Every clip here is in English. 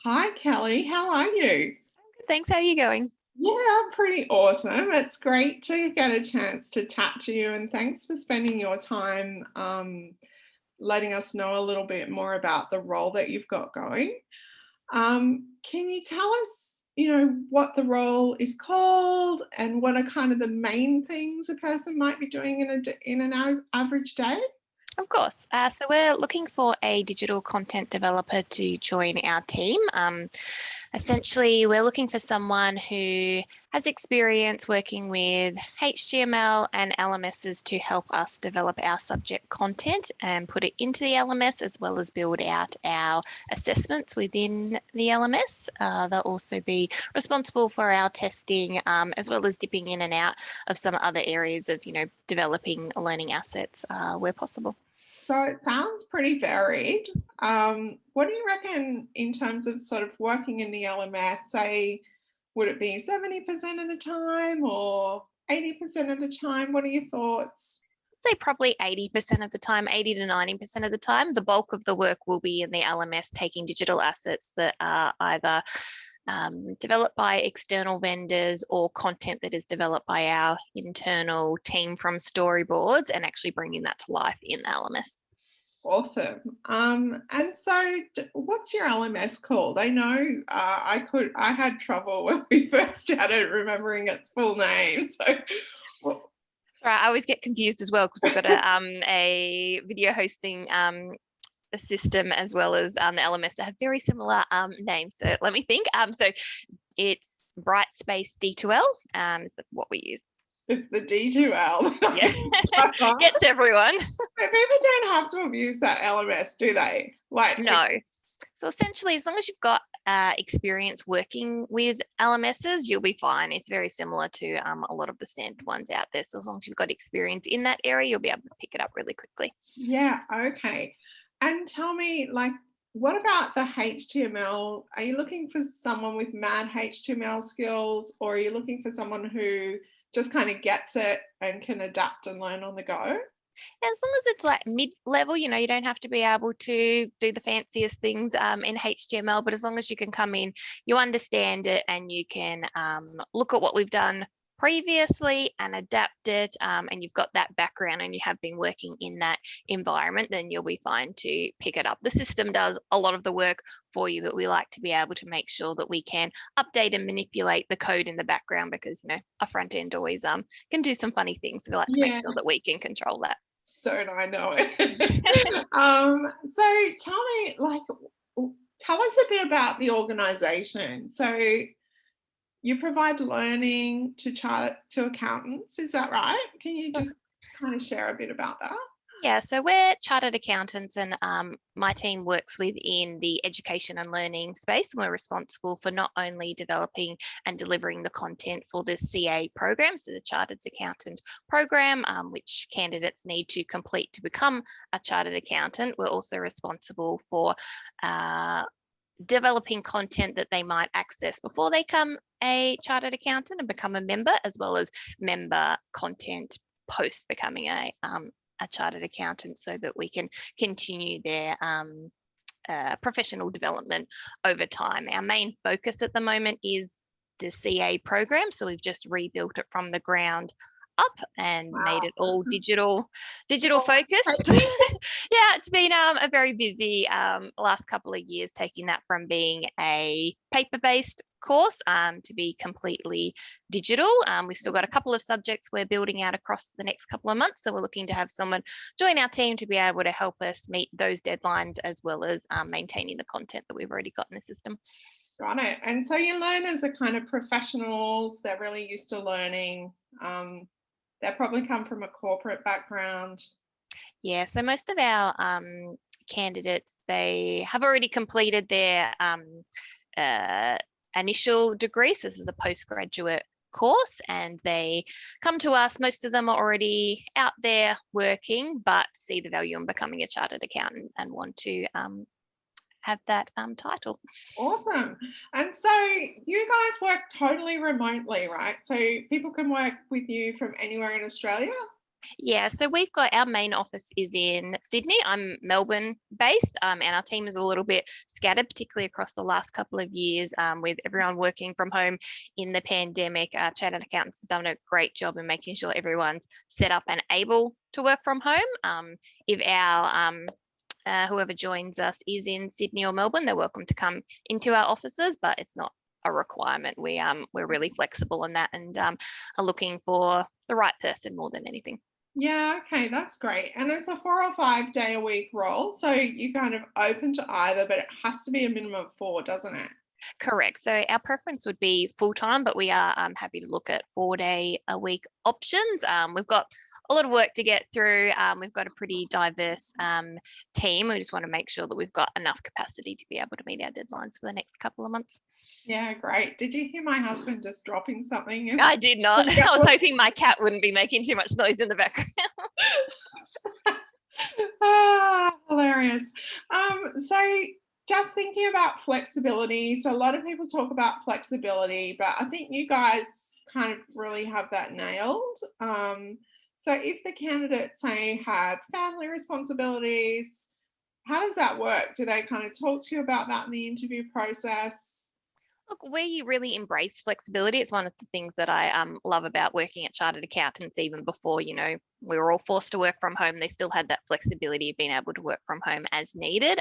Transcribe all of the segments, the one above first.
Hi, Kelly. How are you? Good, thanks. How are you going? Yeah, I'm pretty awesome. It's great to get a chance to chat to you, and thanks for spending your time letting us know a little bit more about the role that you've got going. Can you tell us, what the role is called and what are kind of the main things a person might be doing in an average day? Of course. So we're looking for a digital content developer to join our team. Essentially, we're looking for someone who has experience working with HTML and LMSs to help us develop our subject content and put it into the LMS, as well as build out our assessments within the LMS. They'll also be responsible for our testing, as well as dipping in and out of some other areas of, developing learning assets where possible. So it sounds pretty varied. What do you reckon in terms of sort of working in the LMS? Say, would it be 70% of the time or 80% of the time? What are your thoughts? Say probably 80% of the time, 80 to 90% of the time, the bulk of the work will be in the LMS, taking digital assets that are either developed by external vendors or content that is developed by our internal team from storyboards and actually bringing that to life in the LMS. Awesome. And so what's your LMS called? I know I had trouble when we first started remembering its full name. So well, Right, I always get confused as well because we've got a video hosting a system as well as the LMS that have very similar names. So let me think. So it's Brightspace D2L is what we use. it's the D2L. Yeah, gets everyone. People don't have to abuse that LMS, do they? Like, No. So essentially, as long as you've got experience working with LMSs, you'll be fine. It's very similar to a lot of the standard ones out there. So as long as you've got experience in that area, you'll be able to pick it up really quickly. yeah, okay. And tell me, like, what about the HTML? Are you looking for someone with mad HTML skills, or are you looking for someone who just kind of gets it and can adapt and learn on the go? As long as it's like mid-level, you don't have to be able to do the fanciest things in HTML, but as long as you can come in, you understand it, and you can look at what we've done previously and adapt it, and you've got that background and you have been working in that environment, then you'll be fine to pick it up. The system does a lot of the work for you, but we like to be able to make sure that we can update and manipulate the code in the background because, our front end always can do some funny things. So we like to make Yeah, sure that we can control that. don't I know it? So tell me, like, tell us a bit about the organization. So you provide learning to accountants, is that right? Can you just kind of share a bit about that? Yeah, so we're chartered accountants, and my team works within the education and learning space. And we're responsible for not only developing and delivering the content for the CA program, so the Chartered Accountant program, which candidates need to complete to become a chartered accountant. We're also responsible for developing content that they might access before they become a chartered accountant and become a member, as well as member content post becoming a chartered accountant, so that we can continue their professional development over time. Our main focus at the moment is the CA program, so we've just rebuilt it from the ground up and made it all digital focused. Yeah, it's been a very busy last couple of years, taking that from being a paper-based course to be completely digital. We've still got a couple of subjects we're building out across the next couple of months, so we're looking to have someone join our team to be able to help us meet those deadlines, as well as maintaining the content that we've already got in the system. Got it. And so your learners are kind of professionals, they're really used to learning. They probably come from a corporate background. Yeah, so most of our candidates, they have already completed their initial degree. So this is a postgraduate course, and they come to us. Most of them are already out there working, but see the value in becoming a chartered accountant and want to have that title. Awesome. And so you guys work totally remotely, right? So people can work with you from anywhere in Australia? Yeah, so we've got our main office is in Sydney. I'm Melbourne based, and our team is a little bit scattered, particularly across the last couple of years, with everyone working from home in the pandemic. Chartered Accountants has done a great job in making sure everyone's set up and able to work from home. If our whoever joins us is in Sydney or Melbourne, they're welcome to come into our offices, but it's not a requirement. We're really flexible on that, and are looking for the right person more than anything. Yeah, okay, that's great. And it's a 4 or 5 day a week role. So you're kind of open to either, but it has to be a minimum of 4, doesn't it? Correct. So our preference would be full time, but we are happy to look at 4 day a week options. We've got a lot of work to get through. We've got a pretty diverse team. We just want to make sure that we've got enough capacity to be able to meet our deadlines for the next couple of months. Yeah, great. Did you hear my husband just dropping something? I did not. I was hoping my cat wouldn't be making too much noise in the background. Hilarious. So just thinking about flexibility. So a lot of people talk about flexibility, but I think you guys kind of really have that nailed. So if the candidates say had family responsibilities, how does that work? Do they kind of talk to you about that in the interview process? Look, we really embrace flexibility. It's one of the things that I love about working at Chartered Accountants. Even before, we were all forced to work from home, they still had that flexibility of being able to work from home as needed.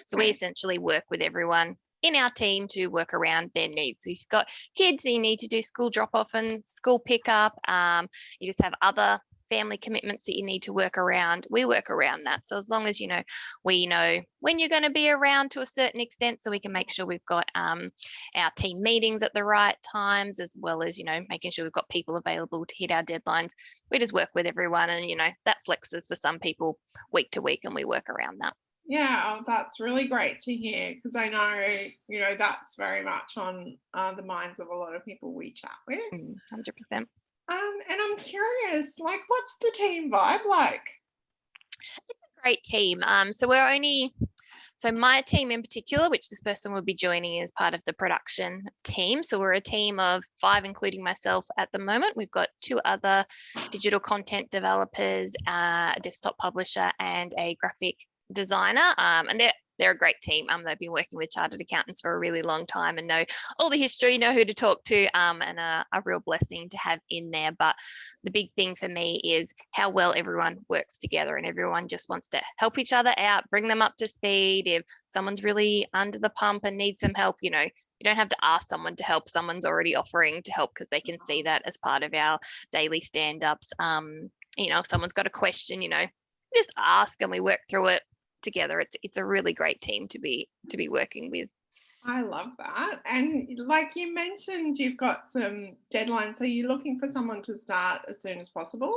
So we Okay. essentially work with everyone in our team to work around their needs. So if you've got kids, you need to do school drop off and school pickup. You just have other family commitments that you need to work around. We work around that. So as long as we know when you're going to be around to a certain extent, so we can make sure we've got our team meetings at the right times, as well as making sure we've got people available to hit our deadlines. We just work with everyone, and that flexes for some people week to week, and we work around that. Yeah, oh, that's really great to hear because I know, that's very much on the minds of a lot of people we chat with. 100%. And I'm curious, like, what's the team vibe like? It's a great team. So my team in particular, which this person will be joining, is part of the production team. So we're a team of 5, including myself at the moment. We've got 2 other digital content developers, a desktop publisher, and a graphic designer. And they're a great team. They've been working with chartered accountants for a really long time and know all the history, know who to talk to, and a real blessing to have in there. But the big thing for me is how well everyone works together, and everyone just wants to help each other out, bring them up to speed. If someone's really under the pump and needs some help, you don't have to ask someone to help. Someone's already offering to help because they can see that as part of our daily stand-ups. If someone's got a question, just ask and we work through it together. It's a really great team to be working with. I love that. And like you mentioned, you've got some deadlines. Are you looking for someone to start as soon as possible?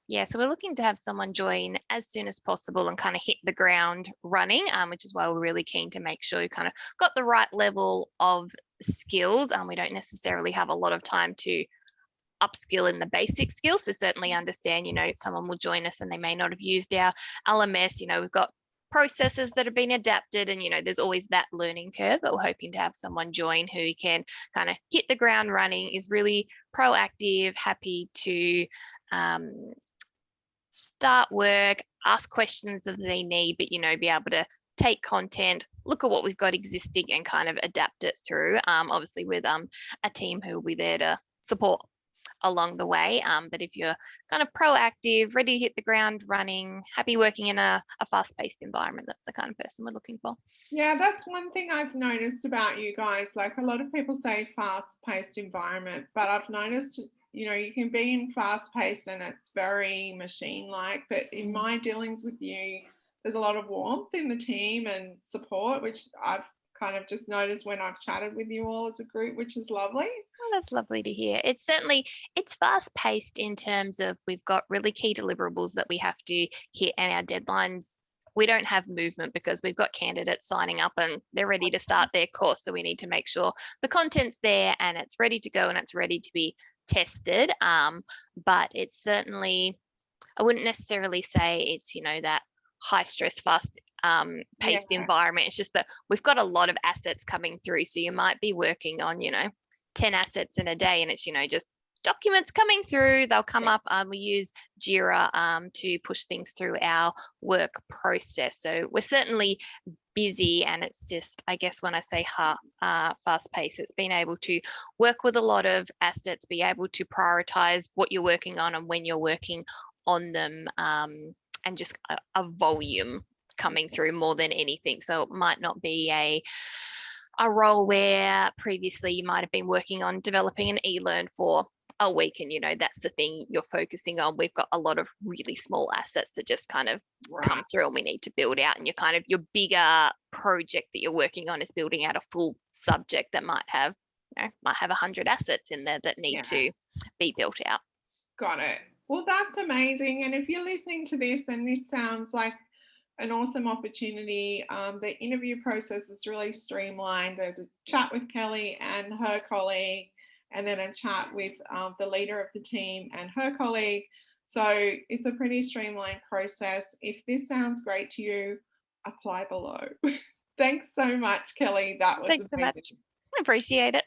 Yeah, so we're looking to have someone join as soon as possible and kind of hit the ground running, which is why we're really keen to make sure you kind of got the right level of skills. We don't necessarily have a lot of time to upskill in the basic skills. So certainly understand, someone will join us and they may not have used our LMS. We've got processes that have been adapted, and there's always that learning curve, but we're hoping to have someone join who can kind of hit the ground running, is really proactive, happy to start work, ask questions that they need, but be able to take content, look at what we've got existing and kind of adapt it through, obviously with a team who will be there to support along the way. But if you're kind of proactive, ready to hit the ground running, happy working in a fast-paced environment, that's the kind of person we're looking for. Yeah, that's one thing I've noticed about you guys. Like, a lot of people say fast-paced environment, but I've noticed, you can be in fast-paced and it's very machine-like. But in my dealings with you, there's a lot of warmth in the team and support, which I've kind of just noticed when I've chatted with you all as a group, which is lovely. Oh, that's lovely to hear. It's fast paced in terms of we've got really key deliverables that we have to hit, and our deadlines, we don't have movement because we've got candidates signing up and they're ready to start their course. So we need to make sure the content's there and it's ready to go and it's ready to be tested. But it's certainly, I wouldn't necessarily say it's, that high stress, fast paced environment. It's just that we've got a lot of assets coming through. So you might be working on, 10 assets in a day, and it's, just documents coming through, they'll come Yeah. up. We use Jira to push things through our work process. So we're certainly busy, and it's just, I guess when I say fast paced, it's being able to work with a lot of assets, be able to prioritize what you're working on and when you're working on them, and just a volume coming through more than anything. So it might not be a role where previously you might have been working on developing an e-learn for a week, and that's the thing you're focusing on. We've got a lot of really small assets that just kind of come through, and we need to build out, and your bigger project that you're working on is building out a full subject that might have 100 assets in there that need to be built out. Got it. Well, that's amazing. And if you're listening to this and this sounds like an awesome opportunity, the interview process is really streamlined. There's a chat with Kelly and her colleague, and then a chat with the leader of the team and her colleague. So it's a pretty streamlined process. If this sounds great to you, apply below. Thanks so much, Kelly. That was Thanks so amazing. much. I appreciate it.